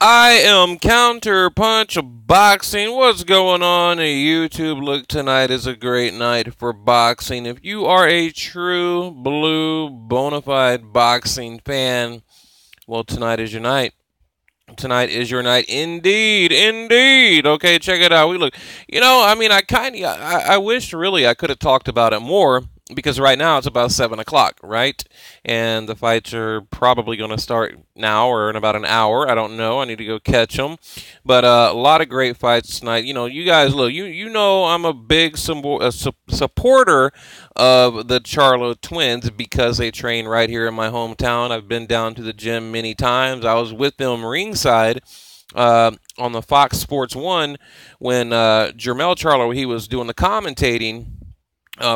I am Counterpunch Boxing. What's going on YouTube? Look, tonight is a great night for boxing. If you are a true blue bona fide boxing fan, well, tonight is your night. Tonight is your night, indeed, indeed. Okay, check it out. I wish really I could have talked about it more, because right now it's about 7 o'clock, right? And the fights are probably going to start now or in about an hour. I don't know. I need to go catch them. But a lot of great fights tonight. You guys, look, you know I'm a big supporter of the Charlo twins because they train right here in my hometown. I've been down to the gym many times. I was with them ringside on the Fox Sports 1 when Jermell Charlo, he was doing the commentating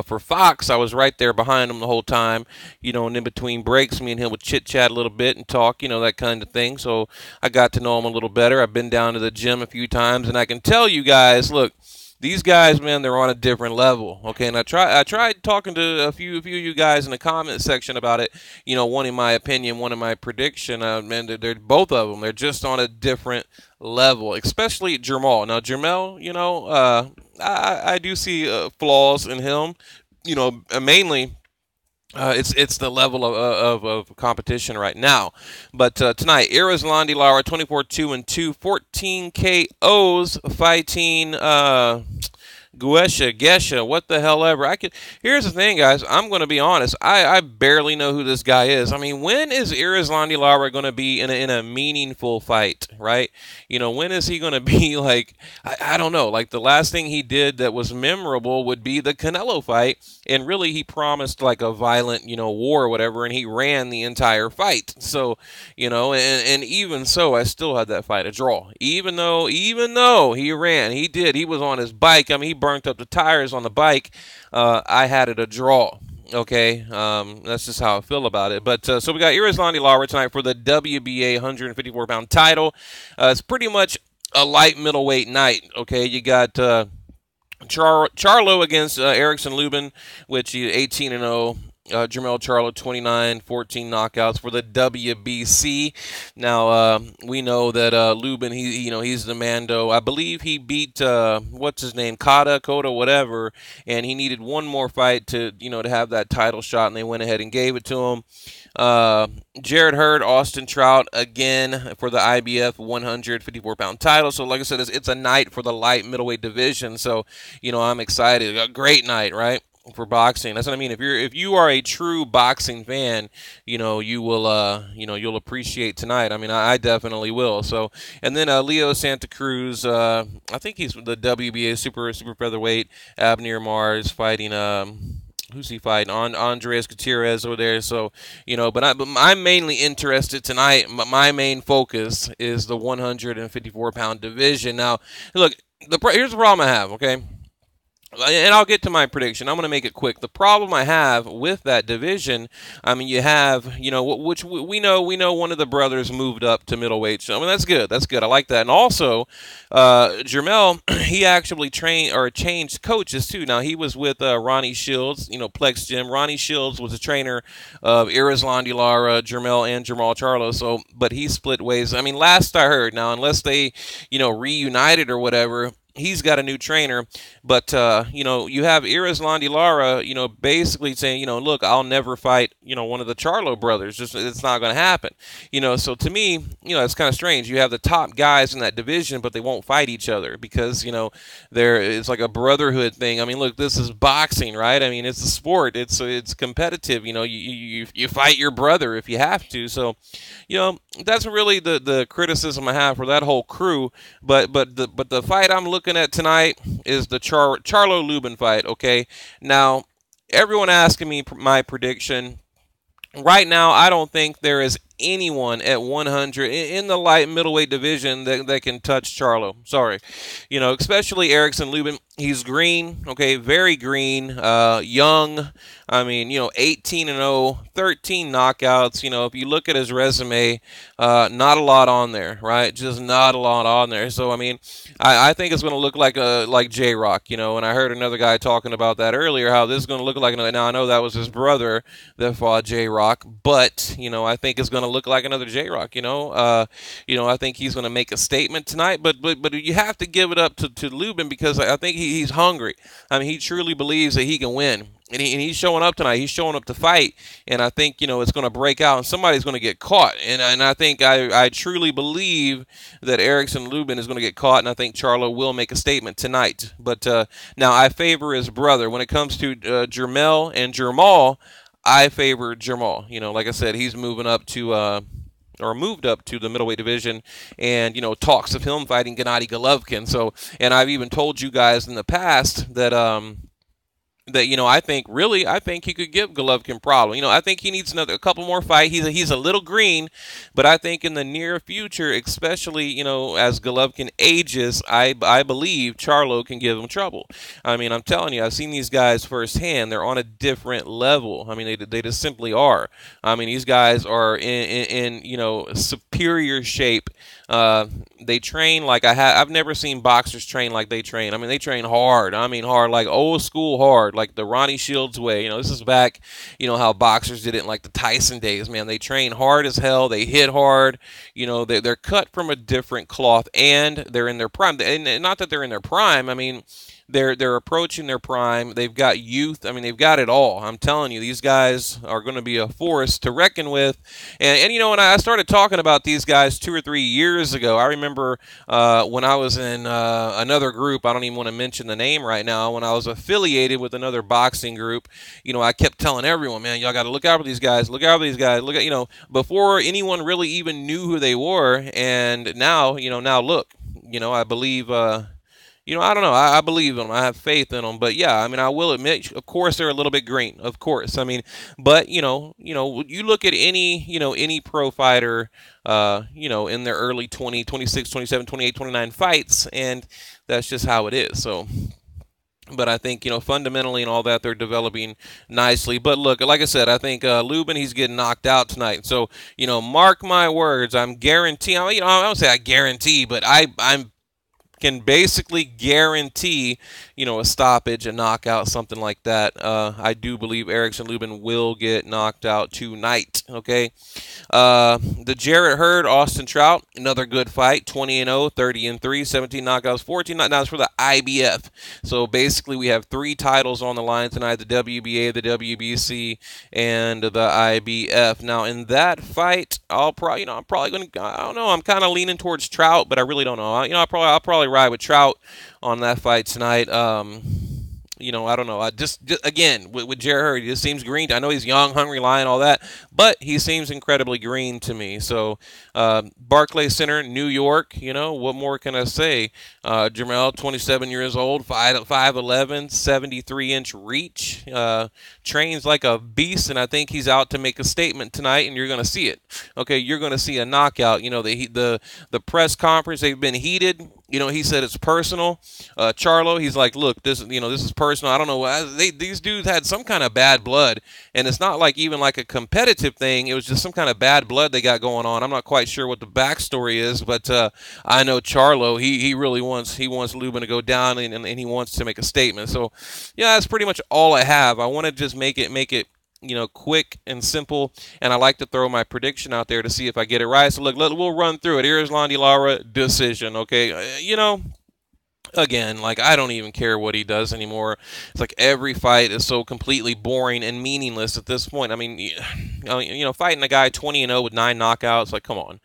for Fox. I was right there behind him the whole time, and in between breaks, me and him would chit-chat a little bit and talk, that kind of thing. So I got to know him a little better. I've been down to the gym a few times, and I can tell you guys, look, these guys, man, they're on a different level, okay? And I tried talking to a few of you guys in the comment section about it, one in my opinion, one in my prediction. Man, they're both of them. They're just on a different level, especially Jermell. Now, Jermell, I do see flaws in him, mainly. It's the level of competition right now. But tonight, Erickson Lubin, 24-2-2, 14 KOs, fighting Gesha, what the hell ever. Here's the thing, guys. I'm going to be honest. I barely know who this guy is. I mean, when is Erickson Lubin going to be in a meaningful fight, right? When is he going to be like, I don't know, like the last thing he did that was memorable would be the Canelo fight, and really he promised like a violent, war or whatever, and he ran the entire fight. So, and even so, I still had that fight a draw. Even though he ran, he was on his bike. I mean, he burnt up the tires on the bike. I had it a draw. Okay, that's just how I feel about it. But so we got Erickson Lubin tonight for the WBA 154-pound title. It's pretty much a light middleweight night. Okay, you got Charlo against Erickson Lubin, which is 18-0. Jermell Charlo, 29-14 knockouts for the WBC. Now, we know that Lubin, he's the Mando. I believe he beat, what's his name, Coda, whatever, and he needed one more fight to have that title shot, and they went ahead and gave it to him. Jarrett Hurd, Austin Trout, again, for the IBF 154-pound title. So, like I said, it's a night for the light middleweight division, so, I'm excited. A great night, right? For boxing. That's what I mean. If you are a true boxing fan, you will you'll appreciate tonight. I mean, I definitely will. So, and then Leo Santa Cruz, I think he's the WBA super featherweight. Abner Mars fighting who's he fighting? Andres Gutierrez over there. So, but I'm mainly interested tonight. My main focus is the 154-pound division. Now, look, here's the problem I have, okay? And I'll get to my prediction. I'm going to make it quick. The problem I have with that division, I mean, you have, which we know one of the brothers moved up to middleweight. So, I mean, that's good. That's good. I like that. And also, Jermell, he actually changed coaches, too. Now, he was with Ronnie Shields, Plex Gym. Ronnie Shields was a trainer of Erickson Lubin, Jermell, and Jermell Charlo. So, but he split ways. I mean, last I heard, now, unless they, reunited or whatever, he's got a new trainer, but, you have Erickson Lubin, basically saying, look, I'll never fight, one of the Charlo brothers. Just, it's not going to happen. So to me, it's kind of strange. You have the top guys in that division, but they won't fight each other because, it's like a brotherhood thing. I mean, look, this is boxing, right? I mean, it's a sport. It's competitive. You fight your brother if you have to. So, that's really the criticism I have for that whole crew. But the fight I'm looking at tonight is the Charlo Lubin fight, okay? Now, everyone asking me my prediction. Right now, I don't think there is anyone at 100 in the light middleweight division that can touch Charlo. Sorry. Especially Erickson Lubin. He's green, okay, very green, young. I mean, 18-0, 13 knockouts. If you look at his resume, not a lot on there, right? Just not a lot on there. So, I mean, I think it's going to look like J-Rock, and I heard another guy talking about that earlier, how this is going to look like another. Now, I know that was his brother that fought J-Rock, but, I think it's going to to look like another J-Rock, you know. I think he's going to make a statement tonight, but you have to give it up to Lubin, because I think he's hungry. I mean, he truly believes that he can win. And he's showing up tonight. He's showing up to fight, and I think, it's going to break out, and somebody's going to get caught. And I think I truly believe that Erickson Lubin is going to get caught, and I think Charlo will make a statement tonight. But now I favor his brother. When it comes to Jermell and Jermall, I favor Jermall. Like I said, he's moving up to or moved up to the middleweight division, and talks of him fighting Gennady Golovkin. So, and I've even told you guys in the past that I think he could give Golovkin problem. I think he needs a couple more fights. He's a little green, but I think in the near future, especially as Golovkin ages, I believe Charlo can give him trouble. I mean, I'm telling you, I've seen these guys firsthand. They're on a different level. I mean, they just simply are. I mean, these guys are in superior shape. They train like I've never seen boxers train like they train. I mean, they train hard. I mean, hard, like old school hard, like the Ronnie Shields way. This is back, how boxers did it in like the Tyson days, man. They train hard as hell. They hit hard. They're cut from a different cloth, and they're in their prime. And not that they're in their prime. I mean, they're approaching their prime. They've got youth. I mean, they've got it all. I'm telling you, these guys are going to be a force to reckon with. And when I started talking about these guys 2 or 3 years ago, I remember when I was in another group. I don't even want to mention the name right now. When I was affiliated with another boxing group, I kept telling everyone, man, y'all got to look out for these guys. Look out for these guys. Look at, before anyone really even knew who they were. And now, now look, I believe. I don't know. I believe in them. I have faith in them. But yeah, I mean, I will admit, of course, they're a little bit green. Of course. I mean, but you look at any pro fighter, in their early 20, 26, 27, 28, 29 fights, and that's just how it is. So. But I think, fundamentally and all that, they're developing nicely. But look, like I said, I think Lubin, he's getting knocked out tonight. So, mark my words. I'm guaranteeing, I don't say I guarantee, but I'm can basically guarantee, a stoppage, a knockout, something like that. I do believe Erickson Lubin will get knocked out tonight, okay? The Jarrett Hurd, Austin Trout, another good fight, 20-0, 30-3, 17 knockouts, 14 knockdowns for the IBF. So basically we have 3 titles on the line tonight, the WBA, the WBC, and the IBF. Now in that fight, I'm probably going to, I don't know, I'm kind of leaning towards Trout, but I really don't know. I'll probably ride with Trout on that fight tonight. I don't know. I just again, with Jarrett Hurd, he just seems green. I know he's young, hungry, lion, all that, but he seems incredibly green to me. So, Barclays Center, New York, what more can I say? Jermell, 27 years old, 5'11", 73-inch reach, trains like a beast, and I think he's out to make a statement tonight, and you're going to see it. Okay, you're going to see a knockout. The press conference, they've been heated. He said it's personal. Charlo, he's like, look, this is personal. I don't know. These dudes had some kind of bad blood, and it's not like even like a competitive thing. It was just some kind of bad blood they got going on. I'm not quite sure what the backstory is, but I know Charlo, he really wants Lubin to go down, and he wants to make a statement. So, yeah, that's pretty much all I have. I want to just make it quick and simple, and I like to throw my prediction out there to see if I get it right. So look, we'll run through it. Here's Landy Lara, decision, okay? Again, like, I don't even care what he does anymore. It's like every fight is so completely boring and meaningless at this point. I mean, fighting a guy 20-0 with 9 knockouts, like, come on.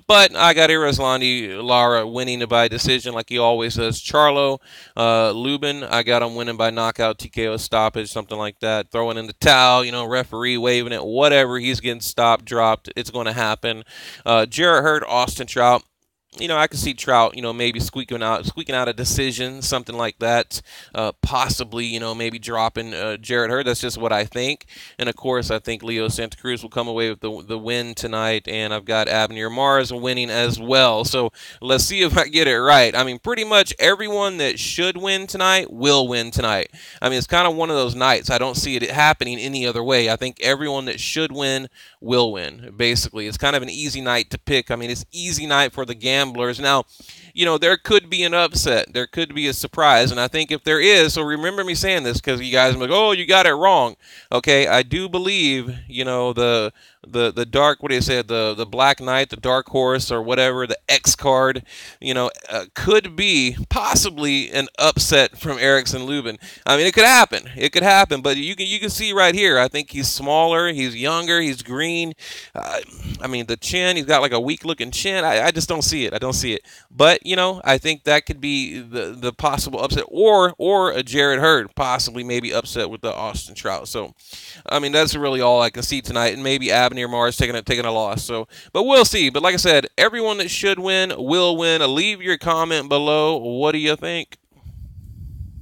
But I got Landy Lara winning by decision like he always does. Charlo, Lubin, I got him winning by knockout, TKO, stoppage, something like that. Throwing in the towel, referee waving it, whatever. He's getting stopped, dropped. It's going to happen. Jarrett Hurd, Austin Trout. I could see Trout, maybe squeaking out a decision, something like that. Possibly, maybe dropping Jarrett Hurd. That's just what I think. And of course, I think Leo Santa Cruz will come away with the win tonight. And I've got Abner Mars winning as well. So let's see if I get it right. I mean, pretty much everyone that should win tonight will win tonight. I mean, it's kind of one of those nights. I don't see it happening any other way. I think everyone that should win will win. Basically, it's kind of an easy night to pick. I mean, it's easy night for the gamblers. Now, there could be an upset. There could be a surprise. And I think if there is, so remember me saying this because you guys are like, oh, you got it wrong. Okay, I do believe, the the dark, what do you say, the Black Knight, the Dark Horse, or whatever, the X card, could be possibly an upset from Erickson Lubin. I mean, it could happen. It could happen, but you can see right here. I think he's smaller, he's younger, he's green. I mean, the chin, he's got like a weak looking chin. I just don't see it. I don't see it. But I think that could be the possible upset, or a Jared Hurd possibly maybe upset with the Austin Trout. So, I mean, that's really all I can see tonight, and maybe Avenir Mars taking a loss. So, but we'll see. But like I said, everyone that should win will win. Leave your comment below. What do you think?